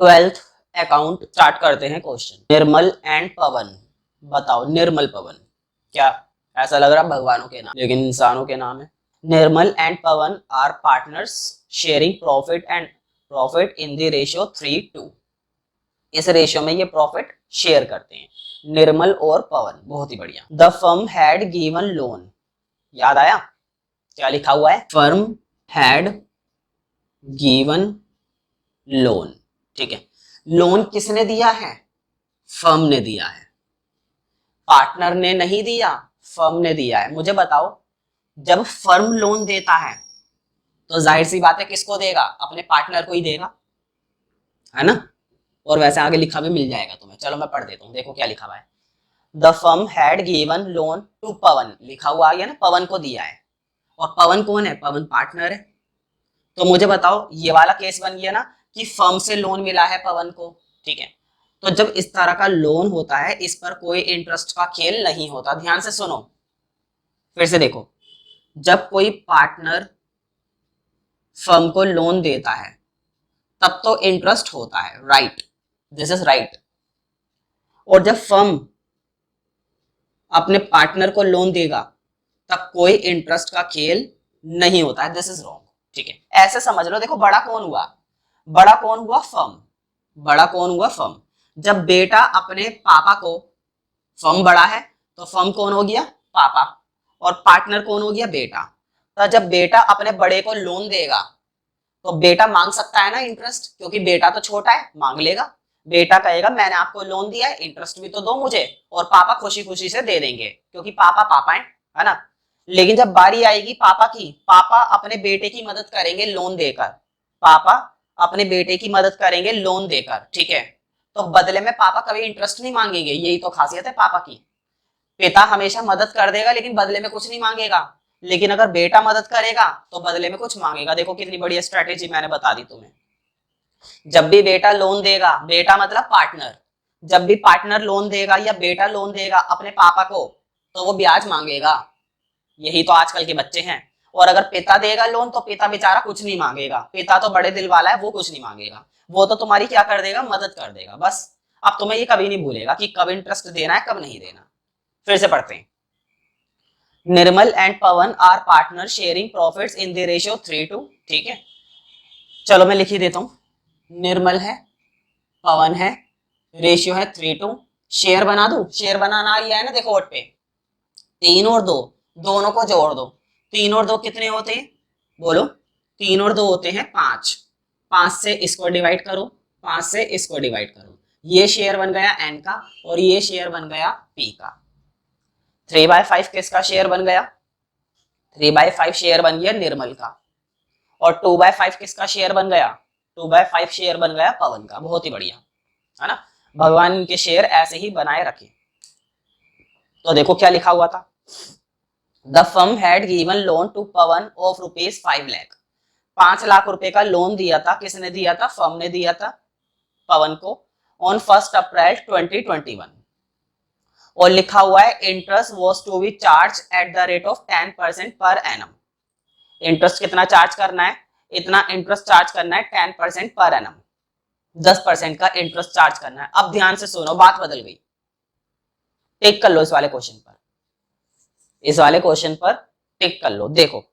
Twelfth account start करते हैं question. Nirmal and पवन, बताओ निर्मल पवन, क्या ऐसा लग रहा भगवानों के नाम, लेकिन इंसानों के नाम है। Nirmal and Pawan are partners sharing profit in the ratio 3:2। इस रेशियो में ये प्रॉफिट शेयर करते हैं निर्मल और पवन, बहुत ही बढ़िया। The firm had given loan, याद आया क्या लिखा हुआ है, फर्म हैड गिवन लोन, ठीक है। लोन किसने दिया है, फर्म ने दिया है, पार्टनर ने नहीं दिया, फर्म ने दिया है। मुझे बताओ जब फर्म लोन देता है तो जाहिर सी बात है किसको देगा, अपने पार्टनर को ही देगा, है ना। और वैसे आगे लिखा भी मिल जाएगा तुम्हें, चलो मैं पढ़ देता हूँ, देखो क्या लिखा हुआ है। The firm had given loan to Pawan, लिखा हुआ आ गया ना, पवन को दिया है। और पवन कौन है, पवन पार्टनर है। तो मुझे बताओ ये वाला केस बन गया ना कि फर्म से लोन मिला है पवन को, ठीक है। तो जब इस तरह का लोन होता है इस पर कोई इंटरेस्ट का खेल नहीं होता। ध्यान से सुनो, फिर से देखो, जब कोई पार्टनर फर्म को लोन देता है तब तो इंटरेस्ट होता है, राइट, दिस इज राइट। और जब फर्म अपने पार्टनर को लोन देगा तब कोई इंटरेस्ट का खेल नहीं होता है, दिस इज रॉन्ग, ठीक है। ऐसे समझ लो, देखो बड़ा कौन हुआ, बड़ा कौन हुआ, फर्म, बड़ा कौन हुआ, फर्म। जब बेटा अपने पापा को, फर्म बड़ा है तो फर्म कौन हो गया, पापा, और पार्टनर कौन हो गया, बेटा। तो जब बेटा अपने बड़े को लोन देगा तो बेटा मांग सकता है ना इंटरेस्ट, क्योंकि बेटा तो छोटा है, मांग लेगा। बेटा कहेगा मैंने आपको लोन दिया है, इंटरेस्ट भी तो दो मुझे, और पापा खुशी खुशी से दे देंगे क्योंकि पापा पापा है ना। लेकिन जब बारी आएगी पापा की, पापा अपने बेटे की मदद करेंगे लोन देकर, पापा अपने बेटे की मदद करेंगे लोन देकर, ठीक है। तो बदले में पापा कभी इंटरेस्ट नहीं मांगेंगे, यही तो खासियत है पापा की। पिता हमेशा मदद कर देगा लेकिन बदले में कुछ नहीं मांगेगा, लेकिन अगर बेटा मदद करेगा तो बदले में कुछ मांगेगा। देखो कितनी बढ़िया स्ट्रेटेजी मैंने बता दी तुम्हें। जब भी बेटा लोन देगा, बेटा मतलब पार्टनर, जब भी पार्टनर लोन देगा या बेटा लोन देगा अपने पापा को तो वो ब्याज मांगेगा, यही तो आजकल के बच्चे हैं। और अगर पिता देगा लोन तो पिता बेचारा कुछ नहीं मांगेगा, पिता तो बड़े दिल वाला है, वो कुछ नहीं मांगेगा, वो तो तुम्हारी क्या कर देगा, मदद कर देगा बस। अब तुम्हें ये कभी नहीं भूलेगा कि कब इंटरेस्ट देना है कब नहीं देना। फिर से पढ़ते हैं। Nirmal and Pawan are partner sharing profits in the ratio 3:2, ठीक है। चलो मैं लिख ही देता हूं, निर्मल है, पवन है, रेशियो है 3:2। शेयर बना दूं, शेयर बनाना आ गया है ना, देखो वोट पे 3 और 2, दोनों को जोड़ दो, 3 और 2 कितने होते हैं, बोलो, 3 और 2 होते हैं 5, 5 से इसको डिवाइड करो, 5 से इसको डिवाइड करो, ये शेयर बन गया एन का और ये शेयर बन गया पी का। 3/5 किसका शेयर बन गया, 3/5 शेयर बन गया निर्मल का, और 2/5 किसका शेयर बन गया, 2/5 शेयर बन गया पवन का। बहुत ही बढ़िया, है ना, भगवान इनके शेयर ऐसे ही बनाए रखे। तो देखो क्या लिखा हुआ था, the firm had given loan to Pawan of ₹5 lakh, 5 lakh रुपए का लोन दिया था, किसने दिया था, फर्म ने दिया था पवन को, ऑन 1 अप्रैल 2021। और लिखा हुआ है interest was to be charge at the rate of 10% per annum. Interest कितना चार्ज करना है, इतना इंटरेस्ट चार्ज करना है 10% पर एनम, 10% का इंटरेस्ट चार्ज करना है। अब ध्यान से सुनो, बात बदल गई, टिक कर लो इस वाले क्वेश्चन पर, इस वाले क्वेश्चन पर टिक कर लो। देखो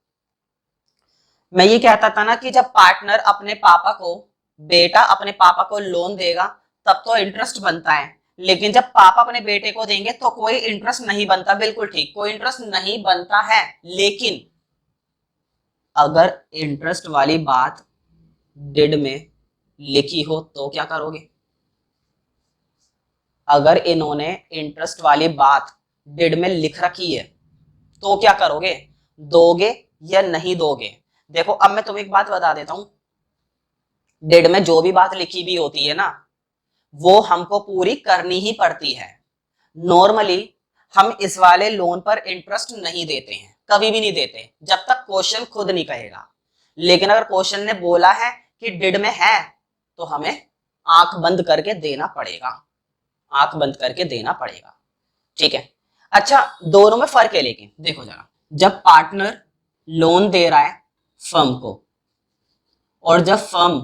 मैं ये कहता था ना कि जब पार्टनर अपने पापा को, बेटा अपने पापा को लोन देगा तब तो इंटरेस्ट बनता है, लेकिन जब पापा अपने बेटे को देंगे तो कोई इंटरेस्ट नहीं बनता। बिल्कुल ठीक, कोई इंटरेस्ट नहीं बनता है। लेकिन अगर इंटरेस्ट वाली बात डिड में लिखी हो तो क्या करोगे, अगर इन्होंने इंटरेस्ट वाली बात डिड में लिख रखी है तो क्या करोगे, दोगे या नहीं दोगे। देखो अब मैं तुम्हें एक बात बता देता हूं, डिड में जो भी बात लिखी भी होती है ना वो हमको पूरी करनी ही पड़ती है। नॉर्मली हम इस वाले लोन पर इंटरेस्ट नहीं देते हैं, कभी भी नहीं देते जब तक क्वेश्चन खुद नहीं कहेगा। लेकिन अगर क्वेश्चन ने बोला है कि डिड में है तो हमें आंख बंद करके देना पड़ेगा, आंख बंद करके देना पड़ेगा, ठीक है। अच्छा दोनों में फर्क है, लेकिन देखो जरा, जब पार्टनर लोन दे रहा है फर्म को और जब फर्म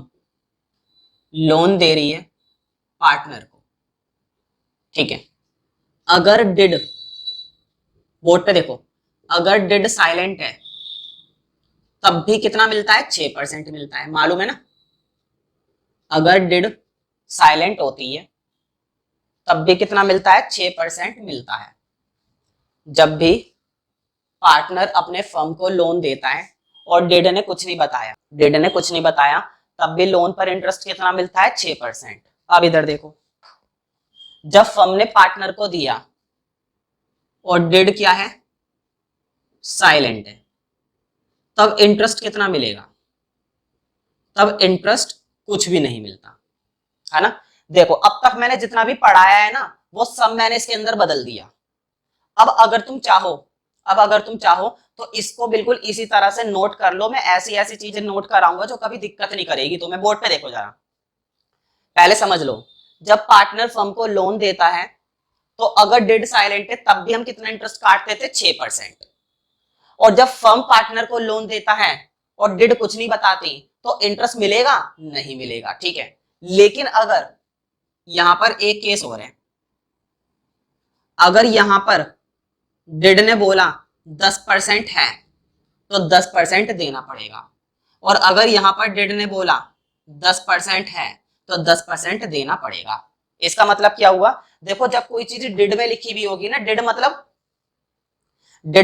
लोन दे रही है पार्टनर को, ठीक है। अगर डिड, बोर्ड पे देखो, अगर डिड साइलेंट है तब भी कितना मिलता है, 6% मिलता है, मालूम है ना। अगर डिड साइलेंट होती है तब भी कितना मिलता है, 6% मिलता है। जब भी पार्टनर अपने फर्म को लोन देता है और डिड ने कुछ नहीं बताया, डिड ने कुछ नहीं बताया, तब भी लोन पर इंटरेस्ट कितना मिलता है, 6%। अब इधर देखो, जब फर्म ने पार्टनर को दिया और डिड क्या है, साइलेंट है, तब इंटरेस्ट कितना मिलेगा, तब इंटरेस्ट कुछ भी नहीं मिलता, है ना। देखो अब तक मैंने जितना भी पढ़ाया है ना, वो सब मैंने इसके अंदर बदल दिया। अब अगर तुम चाहो तो इसको बिल्कुल इसी तरह से नोट कर लो। मैं ऐसी ऐसी चीजें नोट कराऊंगा जो कभी दिक्कत नहीं करेगी तुम्हें। बोर्ड पे देखो जरा, पहले समझ लो। जब पार्टनर फर्म को लोन देता है तो अगर डिड साइलेंट है तब भी हम कितना इंटरेस्ट काटते थे, 6%। और जब फर्म पार्टनर को लोन देता है और डिड कुछ नहीं बताती तो इंटरेस्ट मिलेगा, नहीं मिलेगा, ठीक है। लेकिन अगर यहां पर एक केस और है, अगर यहां पर डिड ने बोला 10% है तो 10% देना पड़ेगा, और अगर यहां पर डिड ने बोला 10% है तो 10% देना पड़ेगा। इसका मतलब क्या हुआ, देखो जब कोई चीज डिड में लिखी हुई होगी ना, डिड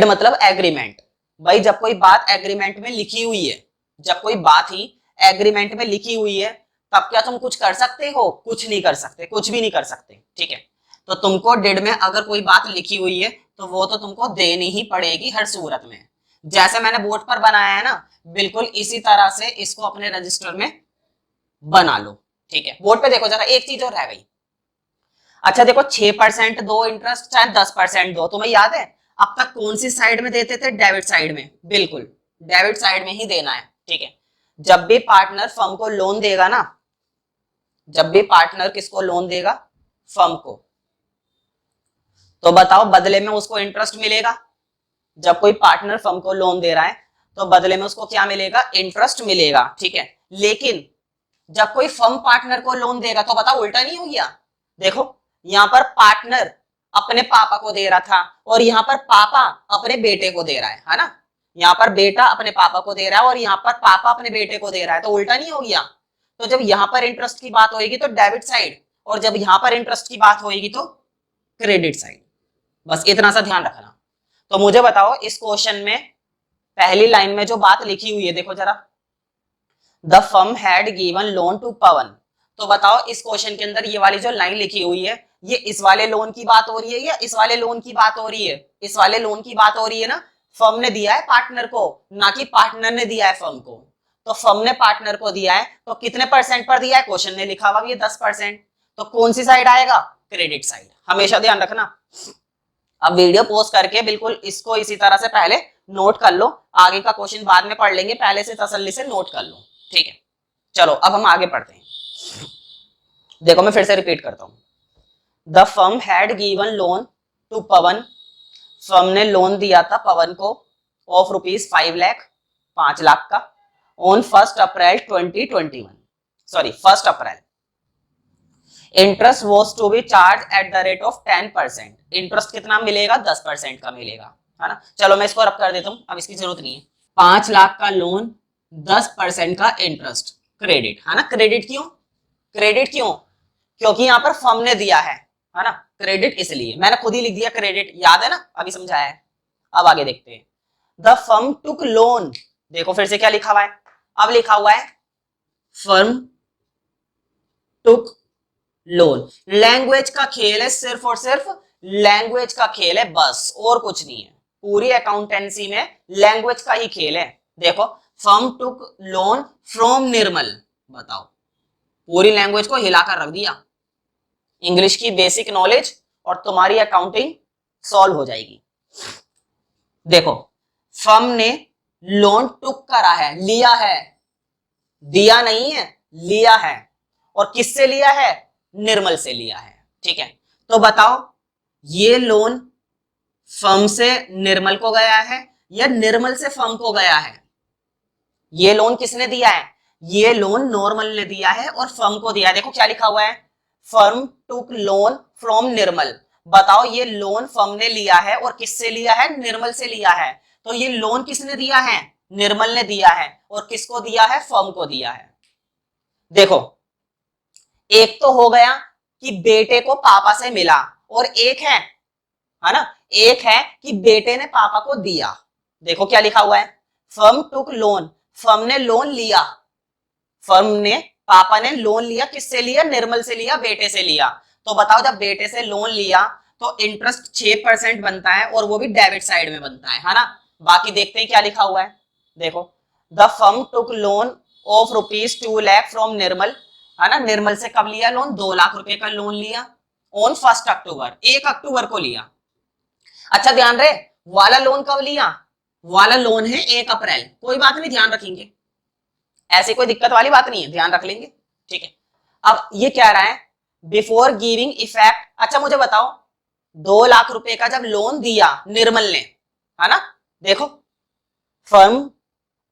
मतलब एग्रीमेंट। भाई जब कोई बात एग्रीमेंट में लिखी हुई है, जब कोई बात ही एग्रीमेंट में लिखी हुई है, तब क्या तुम कुछ कर सकते हो, कुछ नहीं कर सकते, कुछ भी नहीं कर सकते, ठीक है। तो तुमको डिड में अगर कोई बात लिखी हुई है तो वो तो तुमको देनी ही पड़ेगी हर सूरत में। जैसे मैंने बोर्ड पर बनाया है ना, बिल्कुल इसी तरह से इसको अपने रजिस्टर में बना लो, ठीक है। बोर्ड पे देखो जरा, एक चीज और रह गई। अच्छा देखो, 6% दो इंटरेस्ट चाहे 10% दो, तुम्हें याद है अब तक कौन सी साइड में देते थे, डेबिट साइड में, बिल्कुल डेबिट साइड में ही देना है, ठीक है। जब भी पार्टनर फर्म को लोन देगा ना, जब भी पार्टनर किसको लोन देगा, फर्म को, तो बताओ बदले में उसको इंटरेस्ट मिलेगा। जब कोई पार्टनर फर्म को लोन दे रहा है तो बदले में उसको क्या मिलेगा, इंटरेस्ट मिलेगा, ठीक है। लेकिन जब कोई फर्म पार्टनर को लोन देगा तो बताओ उल्टा नहीं हो गया। देखो यहाँ पर पार्टनर अपने पापा को दे रहा था और यहाँ पर पापा अपने बेटे को दे रहा है ना। यहाँ पर बेटा अपने पापा को दे रहा है और यहाँ पर पापा अपने बेटे को दे रहा है, तो उल्टा नहीं हो गया। तो जब यहाँ पर इंटरेस्ट की बात होगी तो डेबिट साइड, और जब यहाँ पर इंटरेस्ट की बात होगी तो क्रेडिट साइड। बस इतना सा ध्यान रखना। तो मुझे बताओ इस क्वेश्चन में पहली लाइन में जो बात लिखी हुई है, देखो जरा, the firm had given loan to Pawan. तो बताओ इस क्वेश्चन के अंदर ये वाली जो लाइन लिखी हुई है, ये इस वाले लोन की बात हो रही है या इस वाले लोन की बात हो रही है, इस वाले लोन की बात हो रही है ना। फर्म ने दिया है पार्टनर को, ना कि पार्टनर ने दिया है फर्म को। तो फर्म ने पार्टनर को दिया है तो कितने परसेंट पर दिया है, क्वेश्चन ने लिखा हुआ ये 10%। तो कौन सी साइड आएगा, क्रेडिट साइड, हमेशा ध्यान रखना। अब वीडियो पोस्ट करके बिल्कुल इसको इसी तरह से पहले नोट कर लो, आगे का क्वेश्चन बाद में पढ़ लेंगे, पहले से तसल्ली से नोट कर लो, ठीक है। चलो अब हम आगे पढ़ते हैं। देखो मैं फिर से रिपीट करता हूं, the firm had given loan to Pawan. Firm ने लोन दिया था पवन को ऑफ ₹5 लाख, 5 लाख का, on 1 April 2021, sorry 1 April. Interest was to be charge at the rate of 10%। इंटरेस्ट कितना मिलेगा, 10% का मिलेगा, है ना। चलो मैं इसको रब कर देता हूं, अब इसकी जरूरत नहीं है। 5 लाख का लोन, 10% का इंटरेस्ट, क्रेडिट, है ना। क्रेडिट क्यों, क्रेडिट क्यों, क्योंकि यहां पर फर्म ने दिया है ना। क्रेडिट इसलिए मैंने खुद ही लिख दिया क्रेडिट, याद है ना, अभी समझाया है। अब आगे देखते हैं, द फर्म टुक लोन। देखो फिर से क्या लिखा हुआ है, अब लिखा हुआ है फर्म टुक लोन। लैंग्वेज का खेल है, सिर्फ और सिर्फ लैंग्वेज का खेल है, बस और कुछ नहीं है। पूरी अकाउंटेंसी में लैंग्वेज का ही खेल है। देखो, फर्म टुक लोन फ्रॉम निर्मल, बताओ पूरी लैंग्वेज को हिलाकर रख दिया। इंग्लिश की बेसिक नॉलेज और तुम्हारी अकाउंटिंग सॉल्व हो जाएगी। देखो, फर्म ने लोन टुक करा है, लिया है, दिया नहीं है, लिया है। और किससे लिया है, निर्मल से लिया है, ठीक है। तो बताओ ये लोन फर्म से निर्मल को गया है या निर्मल से फर्म को गया है। ये लोन किसने दिया है, ये लोन नॉर्मल ने दिया है और फर्म को दिया है। देखो क्या लिखा हुआ है, फर्म टुक लोन फ्रॉम निर्मल। बताओ ये लोन फर्म ने लिया है और किससे लिया है, निर्मल से लिया है। तो ये लोन किसने दिया है, निर्मल ने दिया है, और किसको दिया है, फर्म को दिया है। देखो एक तो हो गया कि बेटे को पापा से मिला, और एक है ना, एक है कि बेटे ने पापा को दिया। देखो क्या लिखा हुआ है, फर्म टुक लोन, फर्म ने लोन लिया, फर्म ने, पापा ने लोन लिया, किससे लिया, निर्मल से लिया, बेटे से लिया। तो बताओ जब बेटे से लोन लिया तो इंटरेस्ट 6% बनता है, और वो भी डेबिट साइड में बनता है ना। बाकी देखते हैं क्या लिखा हुआ है। देखो the firm took loan of ₹2 lakh from Nirmal, है ना, निर्मल से कब लिया लोन, 2 लाख रुपए का लोन लिया ऑन 1 अक्टूबर, 1 अक्टूबर को लिया। अच्छा ध्यान रहे, वाला लोन कब लिया, वाला लोन है 1 अप्रैल, कोई बात नहीं, ध्यान रखेंगे, ऐसी कोई दिक्कत वाली बात नहीं है, ध्यान रख लेंगे, ठीक है। अब ये कह रहा है बिफोर गिविंग इफेक्ट, अच्छा मुझे बताओ 2 लाख रुपए का जब लोन दिया निर्मल ने, है ना, देखो firm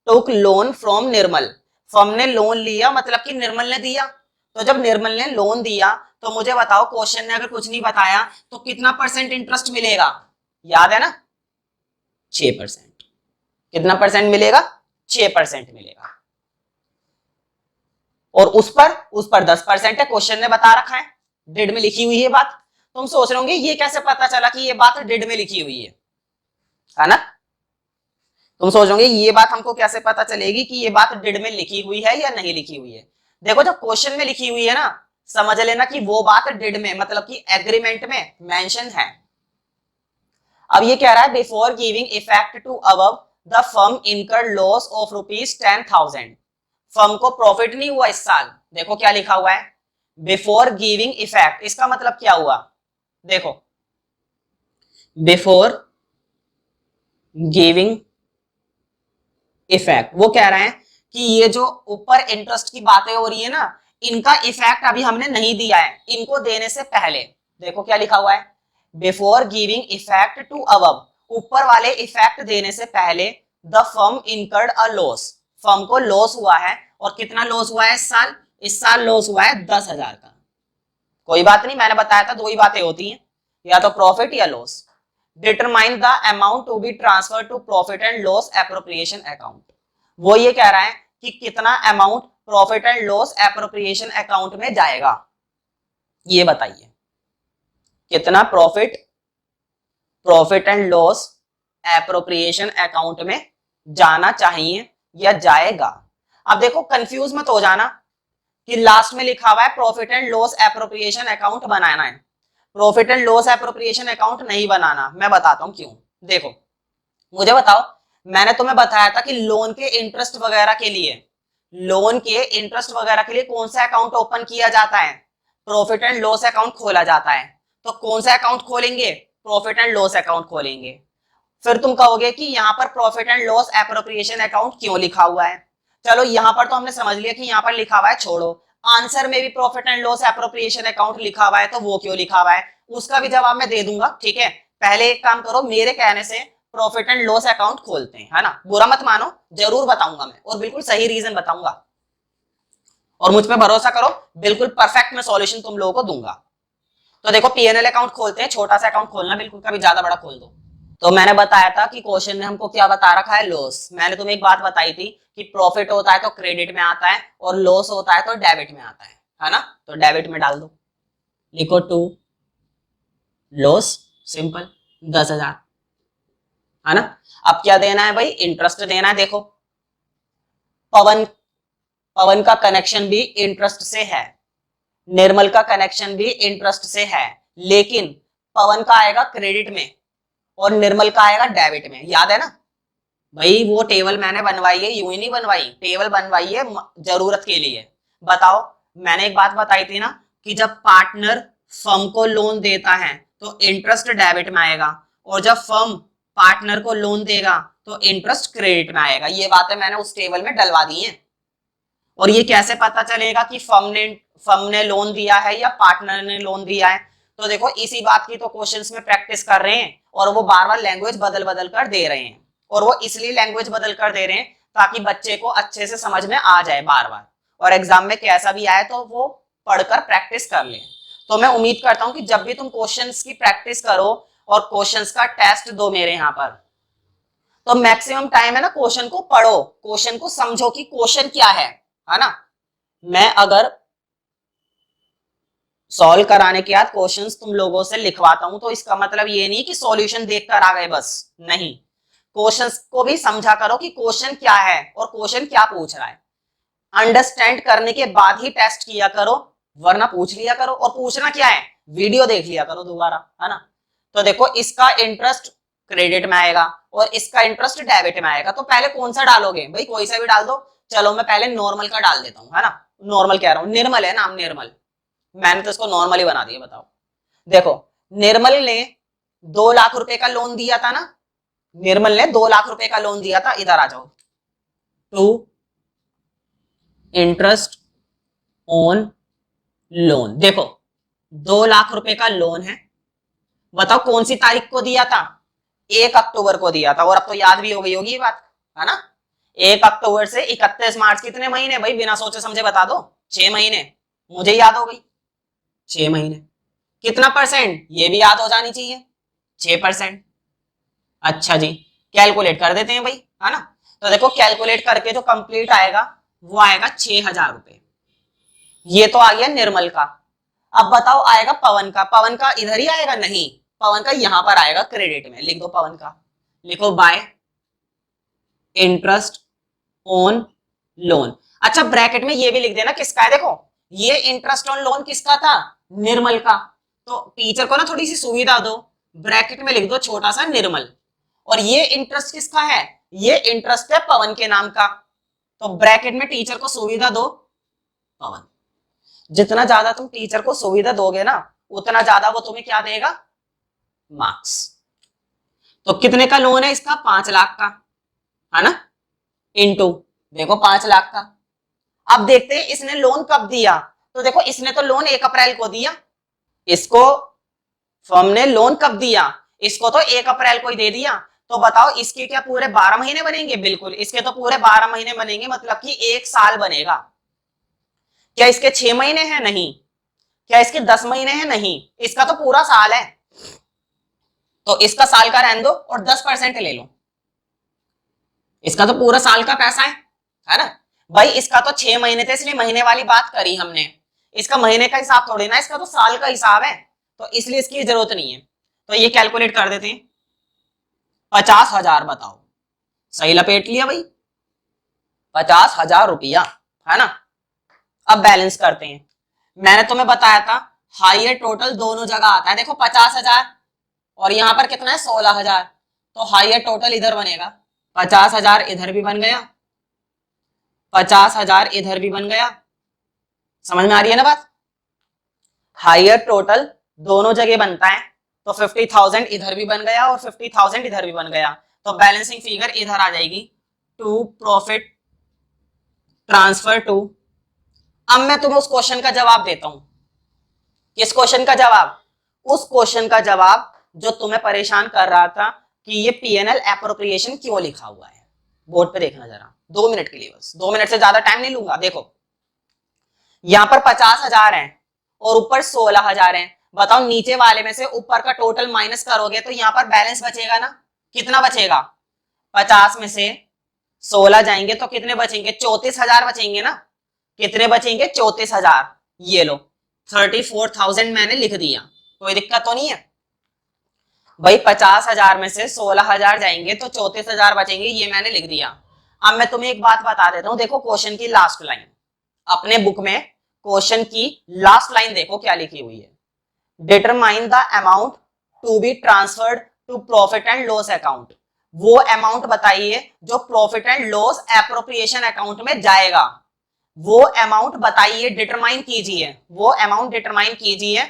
took loan from Nirmal, firm ने लोन लिया मतलब कि निर्मल ने दिया। तो जब निर्मल ने लोन दिया तो मुझे बताओ क्वेश्चन ने अगर कुछ नहीं बताया तो कितना परसेंट इंटरेस्ट मिलेगा, याद है ना, 6%। कितना परसेंट मिलेगा, 6% मिलेगा, और उस पर 10% है, क्वेश्चन ने बता रखा है, डिड में लिखी हुई है बात। तुम सोच रहे होंगे ये कैसे पता चला कि ये बात डिड में लिखी हुई है ना, तुम सोचोगे ये बात हमको कैसे पता चलेगी कि ये बात डिड में लिखी हुई है या नहीं लिखी हुई है। देखो जब क्वेश्चन में लिखी हुई है ना, समझ लेना कि वो बात डिड में मतलब कि एग्रीमेंट में मेंशन है। अब ये कह रहा है before giving effect to above the firm incurred loss of ₹10,000, firm को प्रॉफिट नहीं हुआ इस साल। देखो क्या लिखा हुआ है, बिफोर गिविंग इफेक्ट, इसका मतलब क्या हुआ, देखो बिफोर गिविंग इफेक्ट, वो कह रहे हैं कि ये जो ऊपर इंटरेस्ट की बातें हो रही है ना, इनका इफेक्ट अभी हमने नहीं दिया है, इनको देने से पहले। देखो क्या लिखा हुआ है, before giving effect to above, ऊपर वाले इफेक्ट देने से पहले the firm incurred a loss, firm को लॉस हुआ है, और कितना लॉस हुआ है इस साल लॉस हुआ है 10,000 का। कोई बात नहीं, मैंने बताया था 2 ही बातें होती हैं, या तो प्रॉफिट या loss. Determine the amount to be transfer to profit and loss appropriation account, वो ये कह रहा है कि कितना amount profit and loss appropriation account में जाएगा, ये बताइए कितना profit and loss appropriation account में जाना चाहिए या जाएगा। अब देखो कंफ्यूज मत हो जाना कि लास्ट में लिखा हुआ है profit and loss appropriation account बनाना है, profit and loss appropriation account नहीं बनाना। मैं बताता हूं क्यों। देखो मुझे बताओ, मैंने तुम्हें बताया था कि लोन के इंटरेस्ट वगैरह के लिए, लोन के इंटरेस्ट वगैरह के लिए कौन सा अकाउंट ओपन किया जाता है, प्रॉफिट एंड लॉस अकाउंट खोला जाता है। तो कौन सा अकाउंट खोलेंगे, प्रॉफिट एंड लॉस अकाउंट खोलेंगे। फिर तुम कहोगे कि यहाँ पर profit and loss appropriation account क्यों लिखा हुआ है। चलो यहाँ पर तो हमने समझ लिया कि यहाँ पर लिखा हुआ है, छोड़ो, आंसर में भी profit and loss appropriation account लिखा हुआ है, तो वो क्यों लिखा हुआ है उसका भी जवाब मैं दे दूंगा, ठीक है। पहले एक काम करो, मेरे कहने से प्रॉफिट एंड लॉस अकाउंट खोलते हैं, है ना, बुरा मत मानो, जरूर बताऊंगा मैं, और बिल्कुल सही रीजन बताऊंगा, और मुझ पर भरोसा करो, बिल्कुल परफेक्ट मैं सॉल्यूशन तुम लोगों को दूंगा। तो देखो पीएनएल अकाउंट खोलते हैं, छोटा सा अकाउंट खोलना, बिल्कुल कभी ज्यादा बड़ा खोल दो। तो मैंने बताया था कि क्वेश्चन ने हमको क्या बता रखा है, लॉस। मैंने तुम्हें एक बात बताई थी कि प्रॉफिट होता है तो क्रेडिट में आता है, और लॉस होता है तो डेबिट में आता है ना, तो डेबिट में डाल दो, लिखो टू लॉस, सिंपल, 10,000, है ना। अब क्या देना है भाई, इंटरेस्ट देना है। देखो पवन पवन का कनेक्शन भी इंटरेस्ट से है, निर्मल का कनेक्शन भी इंटरेस्ट से है, लेकिन पवन का आएगा क्रेडिट में और निर्मल का आएगा डेबिट में, याद है ना भाई। वो टेबल मैंने बनवाई है, यूं ही नहीं बनवाई, टेबल बनवाई है जरूरत के लिए। बताओ, मैंने एक बात बताई थी ना कि जब पार्टनर फर्म को लोन देता है तो इंटरेस्ट डेबिट में आएगा, और जब फर्म पार्टनर को लोन देगा तो इंटरेस्ट क्रेडिट में आएगा। ये बातें मैंने उस टेबल में डलवा दी हैं। और ये कैसे पता चलेगा कि फर्म ने लोन दिया है या पार्टनर ने लोन दिया है, तो देखो इसी बात की तो क्वेश्चंस में प्रैक्टिस कर रहे हैं, और वो बार बार लैंग्वेज बदल बदल कर दे रहे हैं, और वो इसलिए लैंग्वेज बदल कर दे रहे हैं ताकि बच्चे को अच्छे से समझ में आ जाए बार बार, और एग्जाम में कैसा भी आए तो वो पढ़कर प्रैक्टिस कर ले। तो मैं उम्मीद करता हूं कि जब भी तुम क्वेश्चंस की प्रैक्टिस करो और क्वेश्चंस का टेस्ट दो मेरे यहाँ पर, तो मैक्सिमम टाइम है ना क्वेश्चन को पढ़ो, क्वेश्चन को समझो कि क्वेश्चन क्या है ना। मैं अगर सॉल्व कराने के बाद क्वेश्चंस तुम लोगों से लिखवाता हूं तो इसका मतलब ये नहीं कि सॉल्यूशन देखकर आ गए बस, नहीं, क्वेश्चंस को भी समझा करो कि क्वेश्चन क्या है और क्वेश्चन क्या पूछ रहा है। अंडरस्टैंड करने के बाद ही टेस्ट किया करो, वरना पूछ लिया करो, और पूछना क्या है, वीडियो देख लिया करो दोबारा, है ना। तो देखो इसका इंटरेस्ट क्रेडिट में आएगा और इसका इंटरेस्ट डेबिट में आएगा, तो पहले कौन सा डालोगे भाई, कोई सा भी डाल दो। चलो मैं पहले नॉर्मल का डाल देता हूँ, है ना, नॉर्मल कह रहा हूँ, निर्मल है नाम, निर्मल, मैंने तो इसको नॉर्मल ही बना दिया। बताओ, देखो निर्मल ने 2 लाख रुपए का लोन दिया था ना, निर्मल ने 2 लाख रुपए का लोन दिया था, इधर आ जाओ, टू इंटरेस्ट ऑन लोन। देखो 2 लाख रुपए का लोन है, बताओ कौन सी तारीख को दिया था, 1 अक्टूबर को दिया था, और अब तो याद भी हो गई होगी ये बात, है ना। 1 अक्टूबर से 31 मार्च, कितने महीने भाई, बिना सोचे समझे बता दो, 6 महीने, मुझे याद हो गई 6 महीने। कितना परसेंट, ये भी याद हो जानी चाहिए, 6%। अच्छा जी, कैलकुलेट कर देते हैं भाई, है ना। तो देखो कैलकुलेट करके जो कंप्लीट आएगा वो आएगा 6,000 रुपए, ये तो आ गया निर्मल का। अब बताओ आएगा पवन का, पवन का इधर ही आएगा, नहीं, पवन का यहां पर आएगा क्रेडिट में, लिख दो पवन का, लिखो बाय इंटरेस्ट ऑन लोन। अच्छा ब्रैकेट में ये भी लिख देना किसका है, देखो ये इंटरेस्ट ऑन लोन किसका था, निर्मल का। तो टीचर को ना थोड़ी सी सुविधा दो, ब्रैकेट में लिख दो छोटा सा निर्मल, और ये इंटरेस्ट किसका है, ये इंटरेस्ट है पवन के नाम का, तो ब्रैकेट में टीचर को सुविधा दो पवन। जितना ज्यादा तुम टीचर को सुविधा दोगे ना, उतना ज्यादा वो तुम्हें क्या देगा, मार्क्स। तो कितने का लोन है इसका, 5 लाख का, है ना, इनटू देखो 5 लाख का। अब देखते हैं इसने लोन कब दिया, तो देखो इसने तो लोन 1 अप्रैल को दिया, इसको फर्म ने लोन कब दिया, इसको तो 1 अप्रैल को ही दे दिया। तो बताओ इसके क्या पूरे 12 महीने बनेंगे, बिल्कुल इसके तो पूरे 12 महीने बनेंगे, मतलब कि 1 साल बनेगा। क्या इसके 6 महीने हैं, नहीं। क्या इसके 10 महीने हैं, नहीं, इसका तो पूरा साल है। तो इसका साल का रहने दो और 10% ले लो, इसका तो पूरा साल का पैसा है ना भाई। इसका तो 6 महीने थे इसलिए महीने वाली बात करी हमने, इसका महीने का हिसाब थोड़ी ना, इसका तो साल का हिसाब है, तो इसलिए इसकी जरूरत नहीं है। तो ये कैलकुलेट कर देते हैं, 50,000, बताओ सही लपेट लिया भाई, 50,000 रुपया, है ना। अब बैलेंस करते हैं, मैंने तुम्हें बताया था हायर टोटल दोनों जगह आता है, देखो 50,000 और यहां पर कितना है 16,000, तो हायर टोटल इधर बनेगा, 50,000 इधर भी बन गया, 50,000 इधर भी बन गया, समझ में आ रही है ना बात। हायर टोटल दोनों जगह बनता है, तो 50,000 इधर भी बन गया और 50,000 इधर भी बन गया, तो बैलेंसिंग फिगर इधर आ जाएगी, टू प्रॉफिट ट्रांसफर टू। अब मैं तुम्हें उस क्वेश्चन का जवाब देता हूं, किस क्वेश्चन का जवाब, उस क्वेश्चन का जवाब जो तुम्हें परेशान कर रहा था कि ये पीएनएल एप्रोप्रिएशन क्यों लिखा हुआ है। बोर्ड पे देखना जरा, 2 मिनट के लिए, बस 2 मिनट से ज्यादा टाइम नहीं लूंगा। देखो यहां पर 50,000 है और ऊपर 16,000 है, बताओ नीचे वाले में से ऊपर का टोटल माइनस करोगे तो यहां पर बैलेंस बचेगा ना, कितना बचेगा, 50 में से 16 जाएंगे तो कितने बचेंगे, 34,000 बचेंगे ना, कितने बचेंगे 34,000, ये लो 34,000 मैंने लिख दिया, कोई दिक्कत तो नहीं है भाई। 50,000 में से 16,000 जाएंगे तो 34,000 बचेंगे, ये मैंने लिख दिया। अब मैं तुम्हें एक बात बता देता हूं, देखो क्वेश्चन की लास्ट लाइन, अपने बुक में क्वेश्चन की लास्ट लाइन देखो क्या लिखी हुई है, determine the amount to be transferred to profit and loss account. वो अमाउंट बताइए जो profit and loss appropriation account में जाएगा, वो अमाउंट बताइए, डिटरमाइन कीजिए, वो अमाउंट डिटरमाइन कीजिए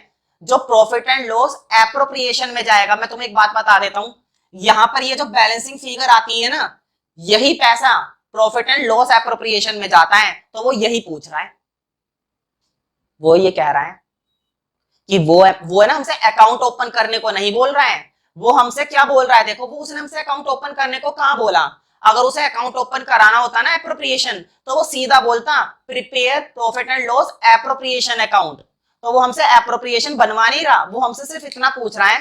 जो प्रॉफिट एंड लॉस एप्रोप्रिएशन में जाएगा। मैं तुम्हें एक बात बता देता हूं, यहां पर ये जो बैलेंसिंग फिगर आती है ना, यही पैसा प्रॉफिट एंड लॉस एप्रोप्रिएशन में जाता है, तो वो यही पूछ रहा है, वो ये कह रहा है कि वो है ना, हमसे अकाउंट ओपन करने को नहीं बोल रहा है, वो हमसे क्या बोल रहा है, देखो वो उसने हमसे अकाउंट ओपन करने को कहां बोला, अगर उसे अकाउंट ओपन कराना होता ना एप्रोप्रिएशन, तो वो सीधा बोलता prepare profit and loss appropriation account. तो वो हमसे एप्रोप्रिएशन बनवा नहीं रहा, वो हमसे सिर्फ इतना पूछ रहा है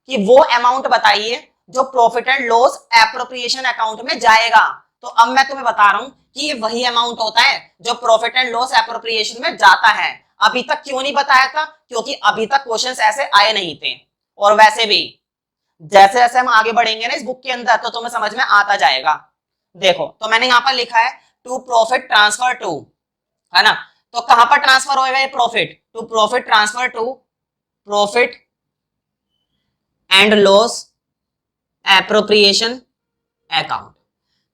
कि वो अमाउंट बताइए जो profit and loss appropriation account में जाएगा। तो अब मैं तुम्हें बता रहा हूं कि ये वही अमाउंट होता है जो प्रॉफिट एंड लॉस एप्रोप्रिएशन में जाता है। अभी तक क्यों नहीं बताया था? क्योंकि अभी तक क्वेश्चंस ऐसे आए नहीं थे। और वैसे भी जैसे जैसे हम आगे बढ़ेंगे ना इस बुक के अंदर, तो तुम्हें समझ में आता जाएगा। देखो, तो मैंने यहाँ पर लिखा है टू प्रॉफिट ट्रांसफर टू, है ना? तो कहां पर ट्रांसफर होएगा ये profit? To profit transfer to profit and loss appropriation account.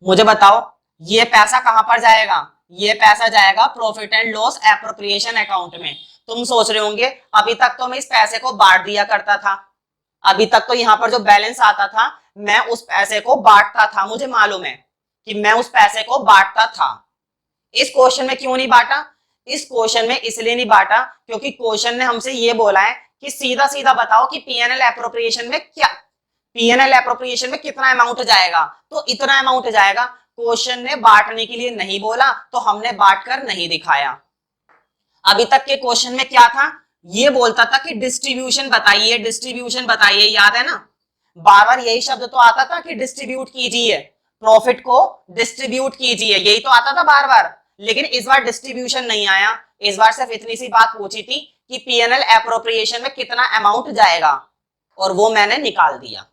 मुझे बताओ ये पैसा कहां पर जाएगा? ये पैसा जाएगा profit and loss appropriation account में। तुम सोच रहे होंगे अभी तक तो मैं इस पैसे को बांट दिया करता था, अभी तक तो यहाँ पर जो बैलेंस आता था मैं उस पैसे को बांटता था, मुझे मालूम है कि मैं उस पैसे को बांटता था। इस क्वेश्चन में क्यों नहीं बांटा? इस क्वेश्चन में इसलिए नहीं बांटा क्योंकि क्वेश्चन ने हमसे ये बोला है कि सीधा सीधा बताओ कि पीएनएल एप्रोप्रिएशन में क्या, पीएनएल एप्रोप्रिएशन में कितना अमाउंट जाएगा, तो इतना अमाउंट जाएगा। क्वेश्चन ने बांटने के लिए नहीं बोला तो हमने बांट कर नहीं दिखाया। अभी तक के क्वेश्चन में क्या था? ये बोलता था कि डिस्ट्रीब्यूशन बताइए, डिस्ट्रीब्यूशन बताइए, याद है ना? बार बार यही शब्द तो आता था कि डिस्ट्रीब्यूट कीजिए, प्रॉफिट को डिस्ट्रीब्यूट कीजिए, यही तो आता था बार बार। लेकिन इस बार डिस्ट्रीब्यूशन नहीं आया, इस बार सिर्फ इतनी सी बात पूछी थी कि पीएनएल एप्रोप्रिएशन में कितना अमाउंट जाएगा, और वो मैंने निकाल दिया।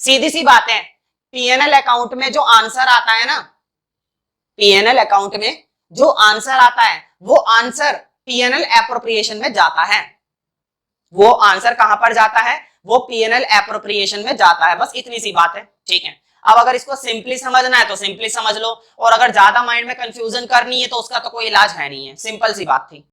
सीधी सी बात है, पीएनएल अकाउंट में जो आंसर आता है ना, पीएनएल अकाउंट में जो आंसर आता है वो आंसर पीएनएल एप्रोप्रिएशन में जाता है। वो आंसर कहां पर जाता है? वो पीएनएल एप्रोप्रिएशन में जाता है। बस इतनी सी बात है, ठीक है? अब अगर इसको सिंपली समझना है तो सिंपली समझ लो, और अगर ज्यादा माइंड में कंफ्यूजन करनी है तो उसका तो कोई इलाज है नहीं है। सिंपल सी बात थी।